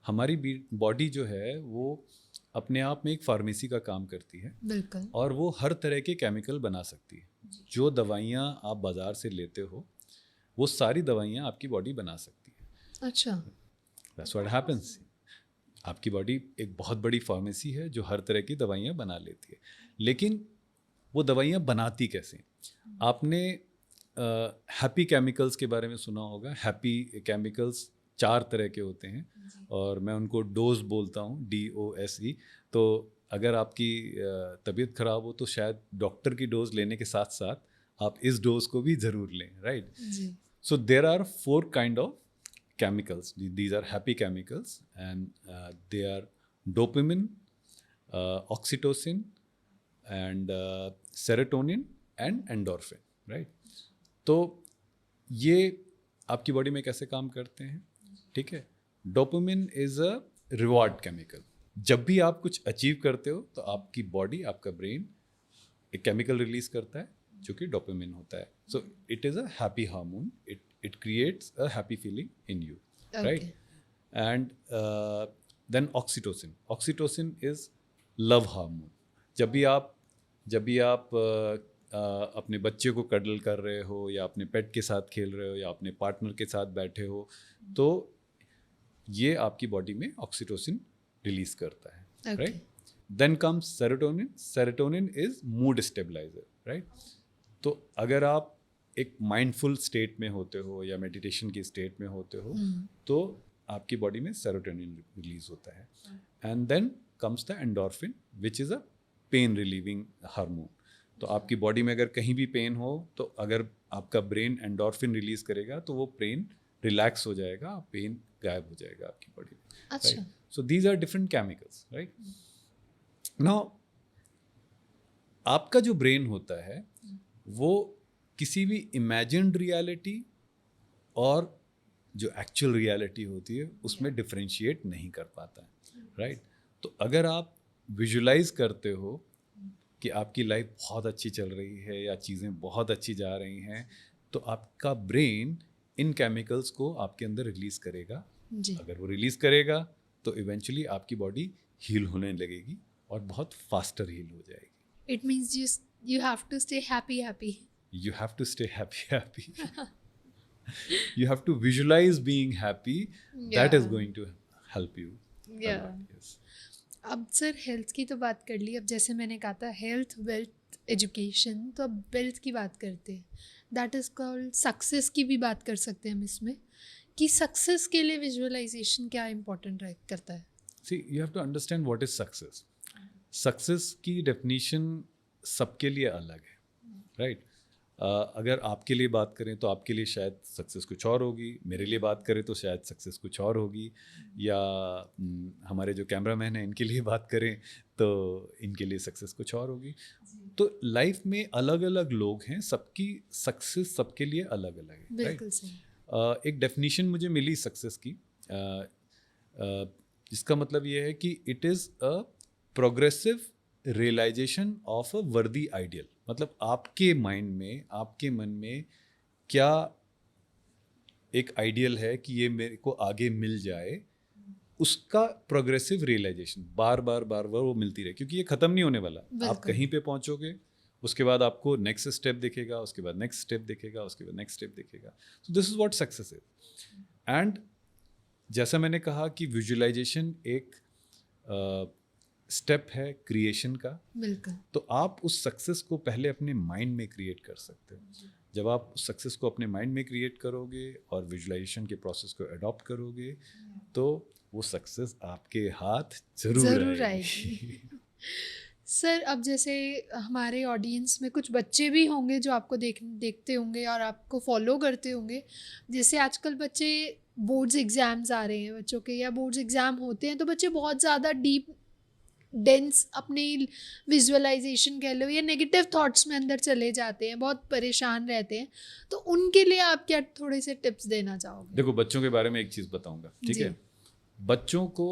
हमारी बॉडी जो है वो अपने आप में एक फार्मेसी का काम करती है, बिल्कुल। और वो हर तरह के केमिकल बना सकती है। जो दवाइयाँ आप बाज़ार से लेते हो वो सारी दवाइयाँ आपकी बॉडी बना सकती है। अच्छा। That's what happens. आपकी बॉडी एक बहुत बड़ी फार्मेसी है जो हर तरह की दवाइयाँ बना लेती है, लेकिन वो दवाइयाँ बनाती कैसे? आपने हैप्पी केमिकल्स के बारे में सुना होगा। हैप्पी केमिकल्स 4 तरह के होते हैं, और मैं उनको डोज बोलता हूँ, DOSE। तो अगर आपकी तबीयत ख़राब हो तो शायद डॉक्टर की डोज लेने के साथ साथ आप इस डोज को भी ज़रूर लें, right? So there are 4 kind of chemicals. These are happy chemicals, and they are dopamine, oxytocin, and serotonin and endorphin, right? तो ये आपकी बॉडी में कैसे काम करते हैं, ठीक है? Dopamine is a reward chemical. जब भी आप कुछ अचीव करते हो तो आपकी बॉडी, आपका ब्रेन एक केमिकल रिलीज करता है जो कि डोपामिन होता है. So it is a happy hormone. It creates a happy feeling in you, right? And then oxytocin. Oxytocin is love hormone. जब भी आप अपने बच्चे को कडल कर रहे हो या अपने पेट के साथ खेल रहे हो या अपने पार्टनर के साथ बैठे हो, तो ये आपकी बॉडी में ऑक्सीटोसिन रिलीज करता है, right? Then comes serotonin. Serotonin is mood stabilizer, right? तो अगर आप एक माइंडफुल स्टेट में होते हो या मेडिटेशन की स्टेट में होते हो, तो आपकी बॉडी में सेरोटोनिन रिलीज होता है. And then comes the endorphin which is a pain relieving hormone. तो आपकी बॉडी में अगर कहीं भी पेन हो, तो अगर आपका ब्रेन एंडोर्फिन रिलीज करेगा तो वो पेन रिलैक्स हो जाएगा, पेन गायब हो जाएगा आपकी बॉडी में. अच्छा. So these are different chemicals, right? Now आपका जो ब्रेन होता है वो किसी भी इमेजिन्ड रियलिटी और जो एक्चुअल रियलिटी होती है उसमें डिफरेंशिएट नहीं कर पाता है, राइट? तो अगर आप विजुलाइज करते हो कि आपकी लाइफ बहुत अच्छी चल रही है या चीज़ें बहुत अच्छी जा रही हैं, तो आपका ब्रेन इन केमिकल्स को आपके अंदर रिलीज करेगा. अगर वो रिलीज करेगा तो इवेंचुअली आपकी बॉडी हील होने लगेगी और बहुत फास्टर हील हो जाएगी. It means you have to stay happy. You have to stay happy. You have to visualize being happy. That is going to help you. Yeah. Yes. अब sir health की तो बात कर ली. अब जैसे मैंने कहा था हेल्थ, वेल्थ, एजुकेशन, तो अब वेल्थ की बात करते हैं. दैट इज़ कॉल्ड सक्सेस की भी बात कर सकते हैं हम इसमें, कि सक्सेस के लिए विजुअलाइजेशन क्या इम्पोर्टेंट करता है. See, you have to understand what is success. Success की डेफिनीशन सबके लिए अलग है, राइट? अगर आपके लिए बात करें तो आपके लिए शायद सक्सेस कुछ और होगी, मेरे लिए बात करें तो शायद सक्सेस कुछ और होगी, या हमारे जो कैमरामैन हैं इनके लिए बात करें तो इनके लिए सक्सेस कुछ और होगी. तो लाइफ में अलग अलग लोग हैं, सबकी सक्सेस सबके लिए अलग अलग है, बिल्कुल सही. एक डेफिनीशन मुझे मिली सक्सेस की, जिसका मतलब ये है कि it is a progressive realization of a worthy ideal. मतलब आपके माइंड में, आपके मन में क्या एक आइडियल है कि ये मेरे को आगे मिल जाए, उसका प्रोग्रेसिव रियलाइजेशन बार बार वो मिलती रहे, क्योंकि ये ख़त्म नहीं होने वाला. आप कहीं पे पहुंचोगे, उसके बाद आपको नेक्स्ट स्टेप दिखेगा, उसके बाद नेक्स्ट स्टेप दिखेगा, उसके बाद नेक्स्ट स्टेप दिखेगा. सो this is what success is. And जैसा मैंने कहा कि विजुअलाइजेशन एक स्टेप है क्रिएशन का. बिल्कुल. तो आप उस सक्सेस को पहले अपने माइंड में क्रिएट कर सकते हो. जब आप उस सक्सेस को अपने माइंड में क्रिएट करोगे और विजुअलाइजेशन के प्रोसेस को अडॉप्ट करोगे, तो वो सक्सेस आपके हाथ जरूर आएगी. सर, अब जैसे हमारे ऑडियंस में कुछ बच्चे भी होंगे जो आपको देखते होंगे और आपको फॉलो करते होंगे. जैसे आजकल बच्चे बोर्ड्स एग्ज़ाम्स आ रहे हैं बच्चों के, या बोर्ड्स एग्ज़ाम होते हैं, तो बच्चे बहुत ज़्यादा डीप डेंस अपनी विजुअलाइजेशन कह लो या नेगेटिव थॉट्स में अंदर चले जाते हैं, बहुत परेशान रहते हैं. तो उनके लिए आप क्या थोड़े से टिप्स देना चाहोगे? देखो, बच्चों के बारे में एक चीज़ बताऊंगा, ठीक है? बच्चों को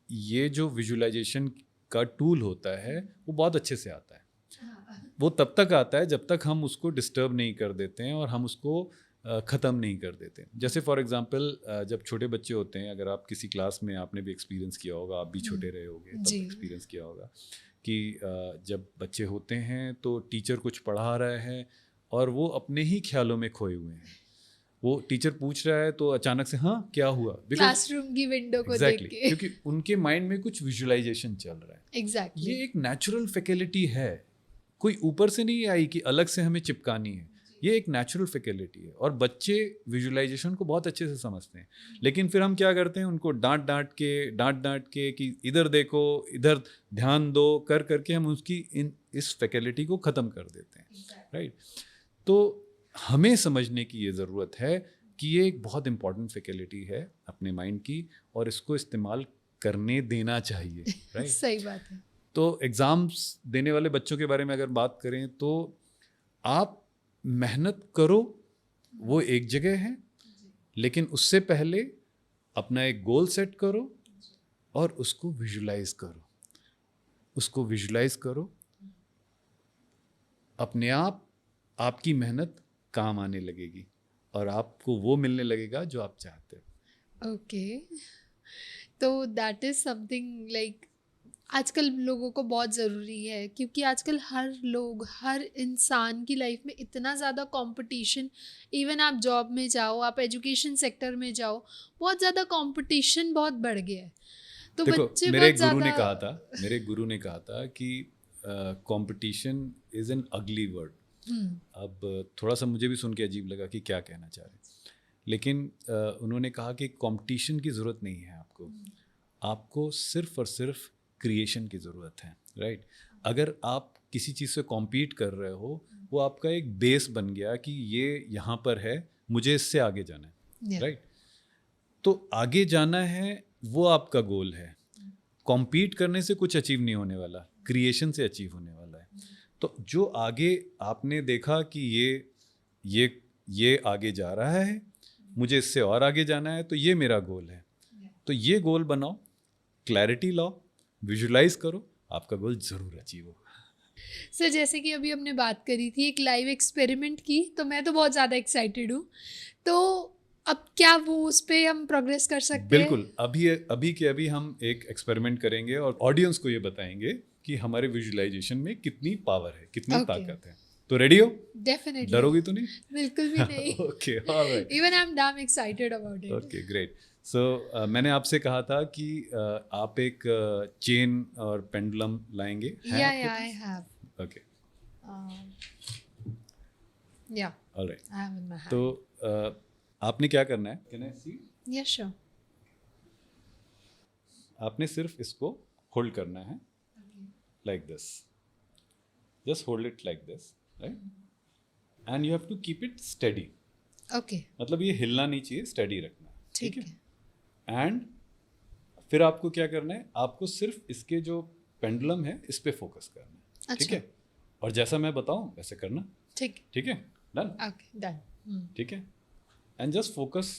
ये जो विजुअलाइजेशन का टूल होता है वो बहुत अच्छे से आता है. वो तब तक आता है जब तक हम उसको डिस्टर्ब नहीं कर देते हैं और हम उसको ख़त्म नहीं कर देते. जैसे फॉर एग्जांपल जब छोटे बच्चे होते हैं, अगर आप किसी क्लास में, आपने भी एक्सपीरियंस किया होगा, आप भी छोटे रहे होगे तब एक्सपीरियंस किया होगा कि जब बच्चे होते हैं तो टीचर कुछ पढ़ा रहा है और वो अपने ही ख्यालों में खोए हुए हैं. वो टीचर पूछ रहा है तो अचानक से हाँ क्या हुआ, क्लासरूम की विंडो को देख के, क्योंकि उनके माइंड में कुछ विजुअलाइजेशन चल रहा है. एग्जैक्टली. ये एक नेचुरल फैकल्टी है, कोई ऊपर से नहीं आई कि अलग से हमें चिपकानी है. ये एक नेचुरल फैकल्टी है और बच्चे विजुअलाइजेशन को बहुत अच्छे से समझते हैं. लेकिन फिर हम क्या करते हैं, उनको डांट डांट के कि इधर देखो, इधर ध्यान दो, करके हम उसकी इस फैकल्टी को ख़त्म कर देते हैं, राइट? तो हमें समझने की ये ज़रूरत है कि ये एक बहुत इंपॉर्टेंट फैकल्टी है अपने माइंड की और इसको इस्तेमाल करने देना चाहिए, राइट? सही बात है. तो एग्ज़ाम्स देने वाले बच्चों के बारे में अगर बात करें तो आप मेहनत करो, वो एक जगह है, लेकिन उससे पहले अपना एक गोल सेट करो और उसको विजुलाइज करो. अपने आप आपकी मेहनत काम आने लगेगी और आपको वो मिलने लगेगा जो आप चाहते हो। ओके, तो दैट इज़ समथिंग लाइक आजकल लोगों को बहुत ज़रूरी है, क्योंकि आजकल हर इंसान की लाइफ में इतना ज़्यादा कंपटीशन, इवन आप जॉब में जाओ, आप एजुकेशन सेक्टर में जाओ, बहुत ज़्यादा कंपटीशन बहुत बढ़ गया है, तो देखो, बच्चे मेरे बहुत एक गुरु ने ज़्यादा। कहा था, मेरे एक गुरु ने कहा था कि कंपटीशन इज एन अगली वर्ड। अब थोड़ा सा मुझे भी सुन के अजीब लगा कि क्या कहना चाह रहे हैं, लेकिन उन्होंने कहा कि कंपटीशन की ज़रूरत नहीं है आपको, आपको सिर्फ और सिर्फ क्रिएशन की ज़रूरत है, राइट। अगर आप किसी चीज़ से कॉम्पीट कर रहे हो, वो आपका एक बेस बन गया कि ये यहाँ पर है, मुझे इससे आगे जाना है, Yeah. राइट। तो आगे जाना है, वो आपका गोल है। कॉम्पीट करने से कुछ अचीव नहीं होने वाला, क्रिएशन से अचीव होने वाला है। तो जो आगे आपने देखा कि ये आगे जा रहा है, मुझे इससे और आगे जाना है, तो ये मेरा गोल है। तो ये गोल बनाओ, क्लैरिटी लाओ, विजुलाइज करो, आपका गोल ज़रूर अचीव होगा। सर जैसे कि अभी हमने बात करी थी एक लाइव एक्सपेरिमेंट की, तो मैं तो बहुत ज़्यादा एक्साइटेड हूँ, तो अब क्या वो उस पर हम प्रोग्रेस कर सकते हैं? बिल्कुल, अभी के अभी हम एक एक्सपेरिमेंट करेंगे और ऑडियंस को ये बताएंगे कि हमारे विजुअलाइजेशन में कितनी पावर है, कितनी Okay. ताकत है। तो रेडी हो? डेफिनेटली। डरोगी तो नहीं? बिल्कुल भी नहीं। Okay, alright, even I am damn excited about it. Okay, great. So मैंने आपसे कहा था कि आप एक चेन और पेंडुलम लाएंगे, है या आपके आई पास? हैव, ओके, या alright. I have in my hand. तो आपने क्या करना है, can I see? Yes sure. आपने सिर्फ इसको होल्ड करना है like this, just hold it like this, right, and you have to keep it steady, okay, मतलब ये हिलना नहीं चाहिए, स्टेडी रखना है, ठीक है। एंड फिर आपको क्या करना है, आपको सिर्फ इसके जो पेंडुलम है इस पे फोकस करना है, ठीक अच्छा। है, और जैसा मैं बताऊं वैसे करना, ठीक, ठीक है, डन, ओके डन। ठीक है, and just focus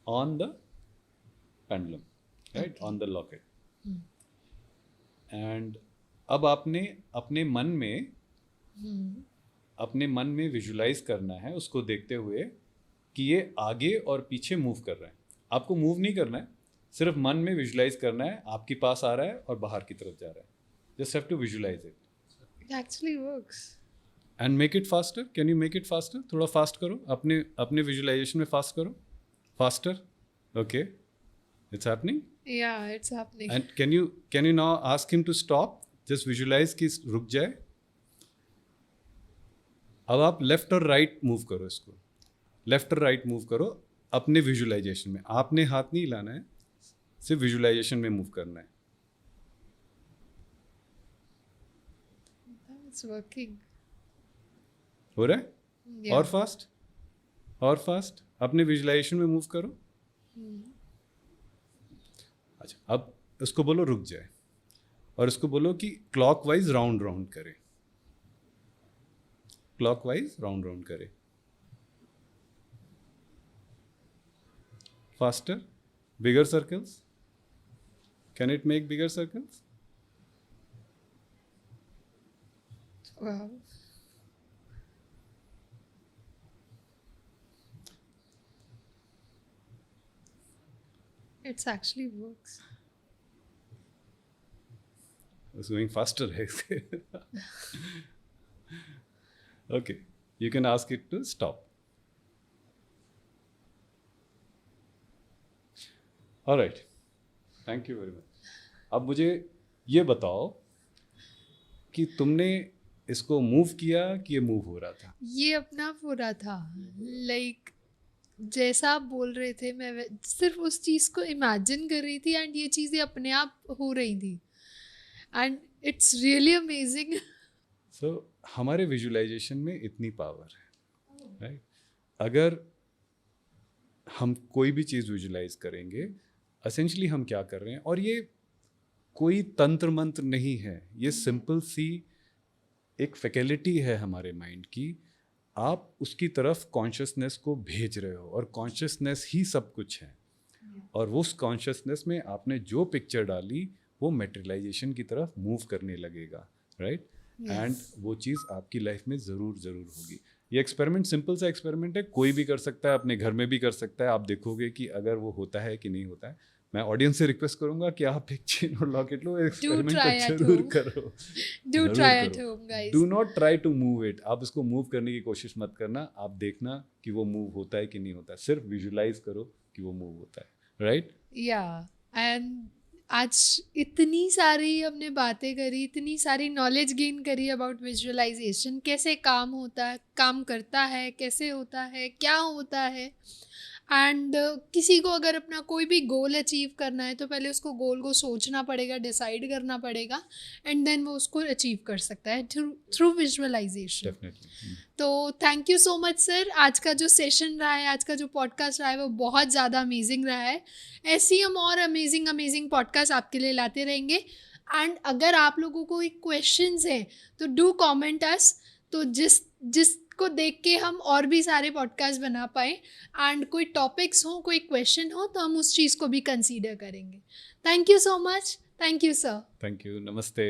on the pendulum, right, Okay. On the locket, and अब आपने अपने मन में विजुलाइज करना है उसको देखते हुए कि ये आगे और पीछे मूव कर रहा है। आपको मूव नहीं करना है, सिर्फ मन में विजुलाइज करना है, आपके पास आ रहा है और बाहर की तरफ जा रहा है। Just have to visualize it It actually works. And make it faster. Can you make it faster? थोड़ा फास्ट करो, अपने विजुलाइजेशन में फास्ट करो, faster, okay, it's happening. Yeah, it's happening. And can you now ask him to stop, just visualize कि रुक जाए। अब आप लेफ्ट और राइट मूव करो, इसको लेफ्ट और राइट मूव करो अपने विजुलाइजेशन में, आपने हाथ नहीं हिलाना है, सिर्फ विजुलाइजेशन में मूव करना है। It's working. हो रहा है? Yeah. और फास्ट अपने विजुलाइजेशन में मूव करो। अच्छा, अब उसको बोलो रुक जाए और इसको बोलो कि क्लॉकवाइज राउंड राउंड करे, क्लॉकवाइज राउंड राउंड करे, faster, bigger circles, can it make bigger circles? Wow. It's actually works. It's going faster. Okay, you can ask it to stop. All right, thank you very much. अब मुझे ये बताओ कि तुमने इसको move किया कि ये मूव हो रहा था? ये अपना आप हो रहा था, लाइक जैसा आप बोल रहे थे मैं सिर्फ उस चीज़ को इमेजिन कर रही थी एंड ये चीज़ें अपने आप हो रही थी एंड इट्स रियली अमेजिंग। सो हमारे विजुलाइजेशन में इतनी पावर है, राइट? अगर हम कोई भी चीज़ विजुलाइज करेंगे, असेंशली हम क्या कर रहे हैं, और ये कोई तंत्र मंत्र नहीं है, ये सिंपल सी एक फैकल्टी है हमारे माइंड की, आप उसकी तरफ कॉन्शियसनेस को भेज रहे हो और कॉन्शियसनेस ही सब कुछ है, और उस कॉन्शियसनेस में आपने जो पिक्चर डाली वो मेटेरियलाइजेशन की तरफ मूव करने लगेगा, राइट? एंड वो चीज़ आपकी लाइफ में ज़रूर होगी। ये एक्सपेरिमेंट सिंपल सा एक्सपेरिमेंट है, कोई भी कर सकता है, अपने घर में भी कर सकता है। आप देखोगे कि अगर वो होता है कि नहीं होता है। मैं ऑडियंस से रिक्वेस्ट करूंगा कि आप एक चेन और locket low, experiment try at जरूर home. करो। Do जरूर try at करो। home, guys. Do not try to move it. आप उसको मूव करने की कोशिश मत करना, आप देखना कि वो मूव होता है कि नहीं होता है, सिर्फ विजुलाइज करो कि वो मूव होता है, राइट? एंड आज इतनी सारी हमने बातें करी, इतनी सारी नॉलेज गेन करी अबाउट विजुअलाइजेशन, कैसे काम होता है, काम करता है, कैसे होता है, क्या होता है। एंड किसी को अगर अपना कोई भी गोल अचीव करना है तो पहले उसको गोल को सोचना पड़ेगा, डिसाइड करना पड़ेगा, एंड देन वो उसको अचीव कर सकता है थ्रू विजुअलाइजेशन। डेफिनेटली। तो thank you so much sir. आज का जो सेशन रहा है, आज का जो पॉडकास्ट रहा है, वो बहुत ज़्यादा अमेजिंग रहा है। ऐसे ही हम और अमेजिंग पॉडकास्ट आपके लिए लाते रहेंगे। एंड अगर आप लोगों को कोई क्वेश्चंस हैं तो डू कमेंट अस, तो जिसको देख के हम और भी सारे पॉडकास्ट बना पाए, एंड कोई टॉपिक्स हो, कोई क्वेश्चन हो, तो हम उस चीज़ को भी कंसीडर करेंगे। Thank you so much. Thank you sir. Thank you. नमस्ते।